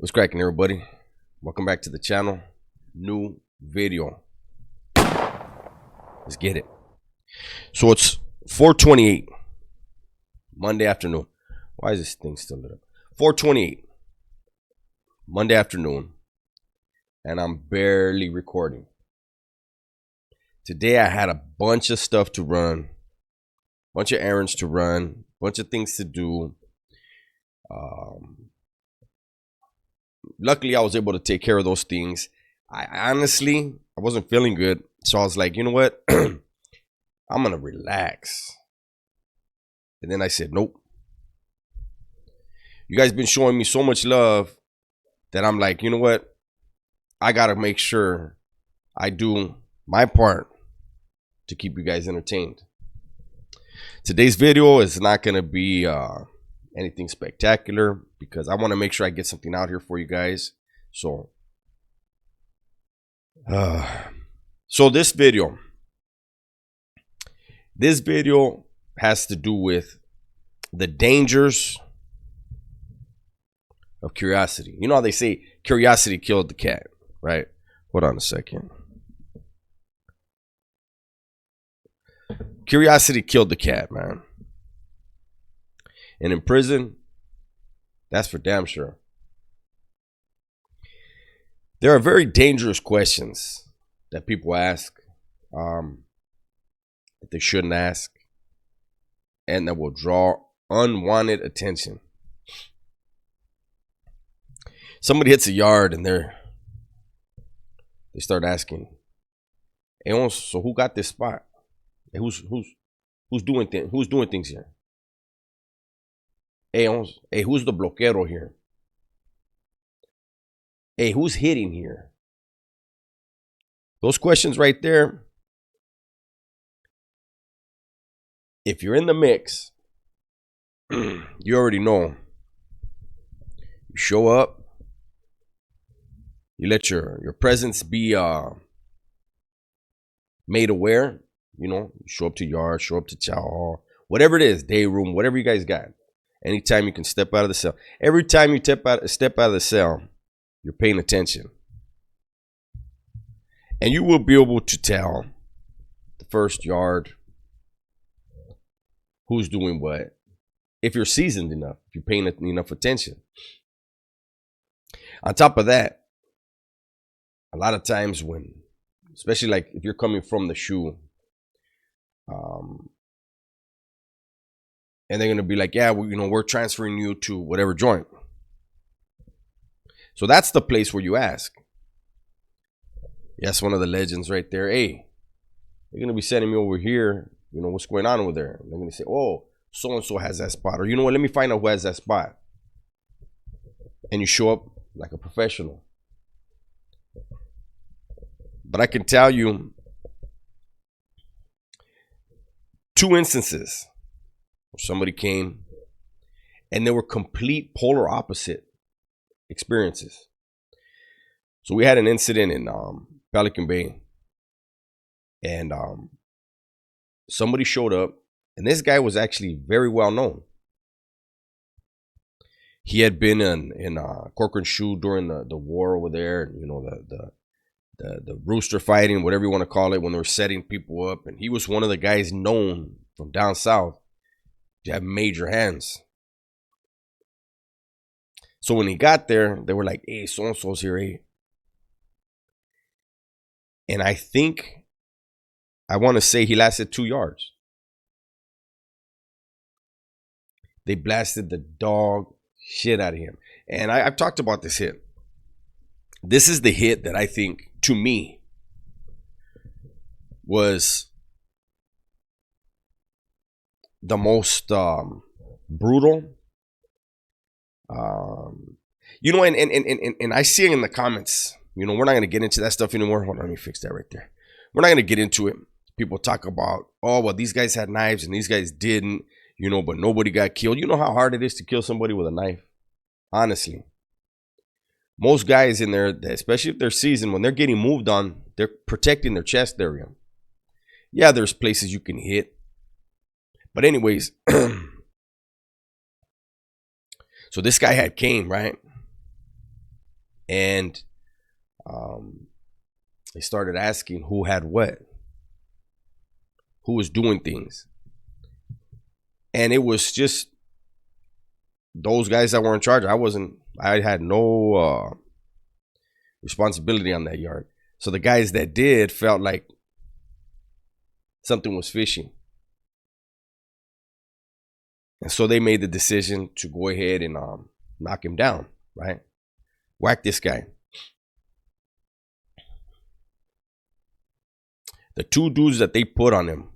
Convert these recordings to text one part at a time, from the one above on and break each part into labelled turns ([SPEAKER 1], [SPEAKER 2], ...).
[SPEAKER 1] What's cracking, everybody? Welcome back to the channel. New video. Let's get it. So it's 4:28 Monday afternoon. Why is this thing still lit up? 4:28 Monday afternoon, and I'm barely recording. Today I had a bunch of stuff to run, bunch of errands to run, bunch of things to do. Luckily, I was able to take care of those things. I wasn't feeling good. So I was like, you know what? I'm going to relax. And then I said, nope. You guys been showing me so much love that I'm like, you know what? I got to make sure I do my part to keep you guys entertained. Today's video is not going to be anything spectacular because I want to make sure I get something out here for you guys. So this video has to do with the dangers of curiosity. You know how they say curiosity killed the cat, right? Hold on a second. Curiosity killed the cat, man. And in prison, that's for damn sure. There are very dangerous questions that people ask that they shouldn't ask and that will draw unwanted attention. Somebody hits a yard and they start asking, hey, so who got this spot? Hey, who's doing things here? Hey, who's the bloquero here? Hey, who's hitting here? Those questions right there, if you're in the mix, you already know. You show up, you let your presence be made aware. You know, you show up to yard, show up to chow hall, whatever it is, day room, whatever you guys got. Anytime you can step out of the cell. Every time you step out of the cell, you're paying attention. And you will be able to tell the first yard who's doing what. If you're seasoned enough, if you're paying enough attention. On top of that, a lot of times especially like if you're coming from the shoe, and they're going to be like, yeah, we're transferring you to whatever joint. So that's the place where you ask. Yes, one of the legends right there. Hey, they're going to be sending me over here. You know, what's going on over there? And they're going to say, oh, so-and-so has that spot. Or, you know what, let me find out who has that spot. And you show up like a professional. But I can tell you 2 instances where somebody came and they were complete polar opposite experiences. So we had an incident in Pelican Bay, and somebody showed up, and this guy was actually very well known. He had been in Corcoran Shoe during the war over there, you know, the rooster fighting, whatever you want to call it, when they were setting people up. And he was one of the guys known from down south to have major hands. So when he got there, they were like, hey, so-and-so's here, hey. And I want to say he lasted 2 yards. They blasted the dog shit out of him. And I've talked about this hit. This is the hit that I think, to me, was the most brutal. You know, and I see it in the comments. You know, we're not going to get into that stuff anymore. Hold on, let me fix that right there. We're not going to get into it. People talk about, oh, well, these guys had knives and these guys didn't, you know, but nobody got killed. You know how hard it is to kill somebody with a knife? Honestly. Most guys in there, especially if they're seasoned, when they're getting moved on, they're protecting their chest area. Yeah, there's places you can hit. But anyways, so this guy had came, right? And they started asking who had what, who was doing things. And it was just those guys that were in charge. I had no responsibility on that yard. So the guys that did felt like something was fishy. And so they made the decision to go ahead and knock him down, right? Whack this guy. The two dudes that they put on him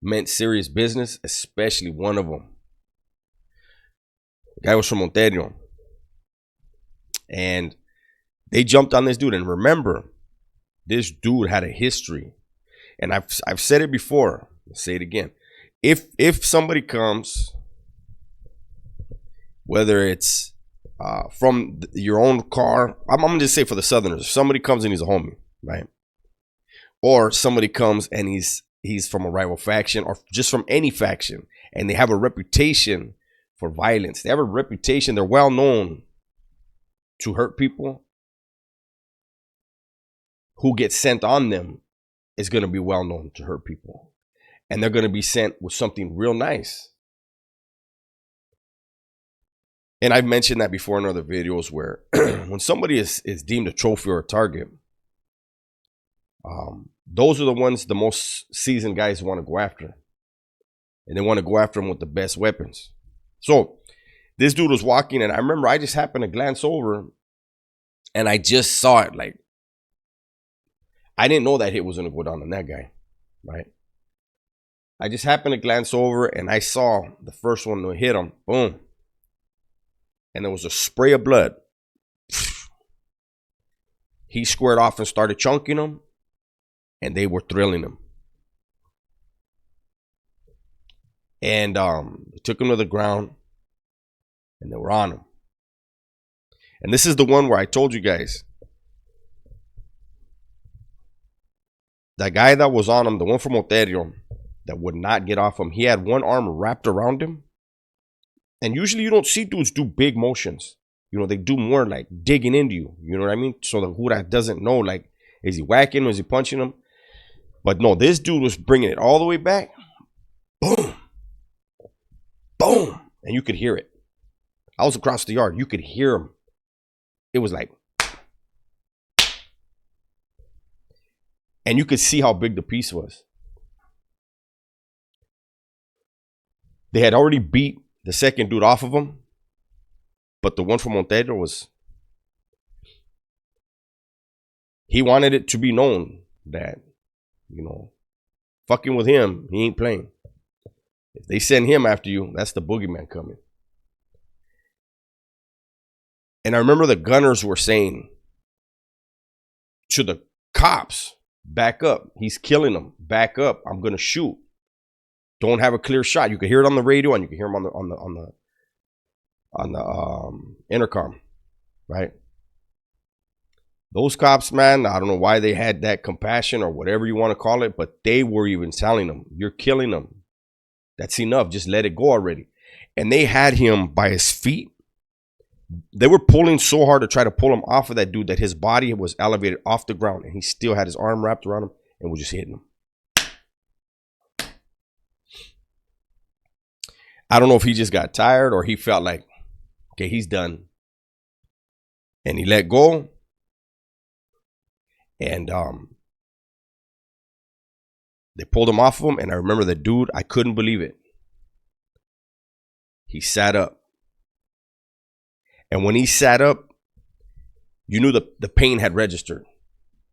[SPEAKER 1] meant serious business, especially one of them. The guy was from Ontario. And they jumped on this dude. And remember, this dude had a history. And I've said it before. I'll say it again. If somebody comes, whether it's from your own car, I'm gonna just say for the Southerners, if somebody comes and he's a homie, right? Or somebody comes and he's from a rival faction or just from any faction, and they have a reputation for violence. They have a reputation. They're well known to hurt people. Who gets sent on them is going to be well known to hurt people. And they're going to be sent with something real nice. And I've mentioned that before in other videos where when somebody is deemed a trophy or a target, those are the ones the most seasoned guys want to go after. And they want to go after them with the best weapons. So this dude was walking, and I remember I just happened to glance over, and I just saw it. Like, I didn't know that hit was going to go down on that guy, right? I just happened to glance over, and I saw the first one to hit him. Boom. And there was a spray of blood. He squared off and started chunking him, and they were thrilling him. And they took him to the ground, and they were on him. And this is the one where I told you guys, that guy that was on him, the one from Ontario, that would not get off him, he had one arm wrapped around him. And usually you don't see dudes do big motions. You know, they do more like digging into you. You know what I mean? So the who that doesn't know, like, is he whacking him? Is he punching him? But no, this dude was bringing it all the way back. Boom. Boom. And you could hear it. I was across the yard. You could hear him. It was like. And you could see how big the piece was. They had already beat the second dude off of him. But the one from Ontario was, he wanted it to be known that, you know, fucking with him, he ain't playing. If they send him after you, that's the boogeyman coming. And I remember the gunners were saying to the cops, back up. He's killing them. Back up. I'm going to shoot. Don't have a clear shot. You can hear it on the radio, and you can hear him on the intercom, right? Those cops, man, I don't know why they had that compassion or whatever you want to call it, but they were even telling them, you're killing them. That's enough. Just let it go already. And they had him by his feet. They were pulling so hard to try to pull him off of that dude that his body was elevated off the ground, and he still had his arm wrapped around him and was just hitting him. I don't know if he just got tired or he felt like, okay, he's done. And he let go. And they pulled him off of him. And I remember the dude, I couldn't believe it. He sat up. And when he sat up, you knew the pain had registered.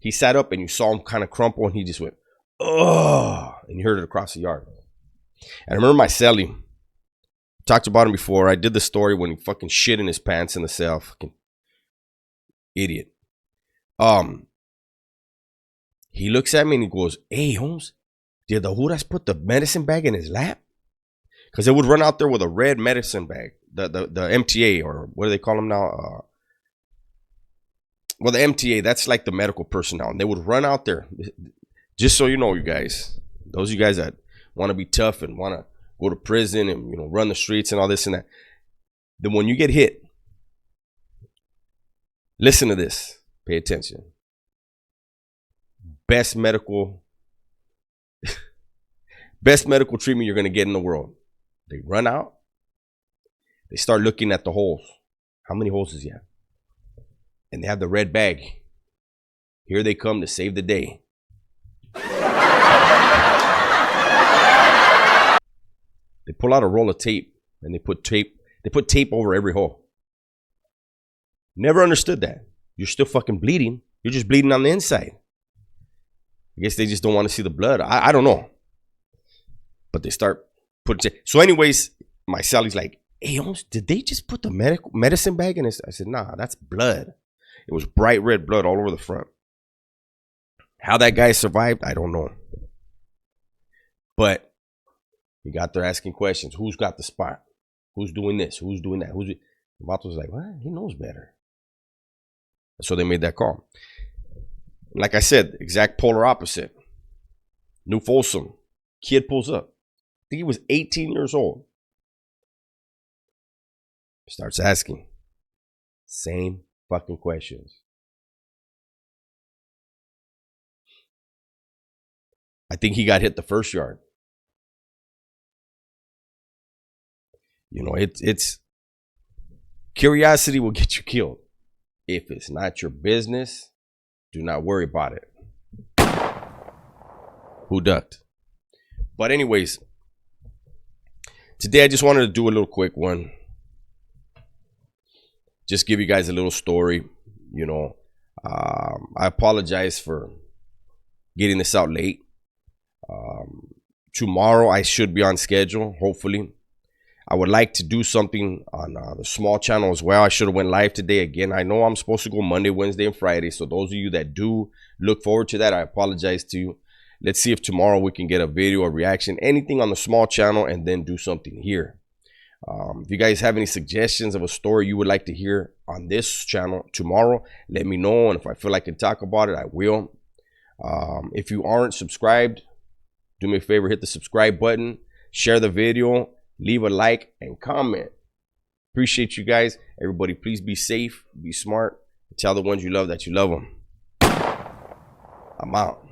[SPEAKER 1] He sat up and you saw him kind of crumple, and he just went, oh, and you heard it across the yard. And I remember my cellie. Talked about him before. I did the story when he fucking shit in his pants in the cell. Fucking idiot. He looks at me and he goes, hey, Holmes, did the Judas put the medicine bag in his lap? Because they would run out there with a red medicine bag. The MTA, or what do they call them now? Well, the MTA, that's like the medical personnel. And they would run out there. Just so you know, you guys, those of you guys that want to be tough and want to go to prison and, you know, run the streets and all this and that. Then when you get hit, Listen to this. Pay attention. Best medical treatment you're going to get in the world. They run out. They start looking at the holes. How many holes does he have? And they have the red bag. Here they come to save the day. They pull out a roll of tape and they put tape over every hole. Never understood that. You're still fucking bleeding. You're just bleeding on the inside. I guess they just don't want to see the blood. I don't know. But they start putting so anyways, my Sally's like, hey, did they just put the medicine bag in this? I said, nah, that's blood. It was bright red blood all over the front. How that guy survived, I don't know. But he got there asking questions. Who's got the spot? Who's doing this? Who's doing that? The Vato was like, what? He knows better. So they made that call. Like I said, exact polar opposite. New Folsom. Kid pulls up. I think he was 18 years old. Starts asking. Same fucking questions. I think he got hit the first yard. You know, it's curiosity will get you killed. If it's not your business, do not worry about it. Who ducked? But anyways, today I just wanted to do a little quick one. Just give you guys a little story. You know, I apologize for getting this out late. Tomorrow I should be on schedule, hopefully. I would like to do something on the small channel as well. I should have went live today again. I know I'm supposed to go Monday, Wednesday, and Friday. So those of you that do look forward to that, I apologize to you. Let's see if tomorrow we can get a video, a reaction, anything on the small channel, and then do something here. If you guys have any suggestions of a story you would like to hear on this channel tomorrow, let me know. And if I feel like I can talk about it, I will. If you aren't subscribed, do me a favor, hit the subscribe button, share the video, leave a like, and comment. Appreciate you guys. Everybody, please be safe, be smart, and tell the ones you love that you love them. I'm out.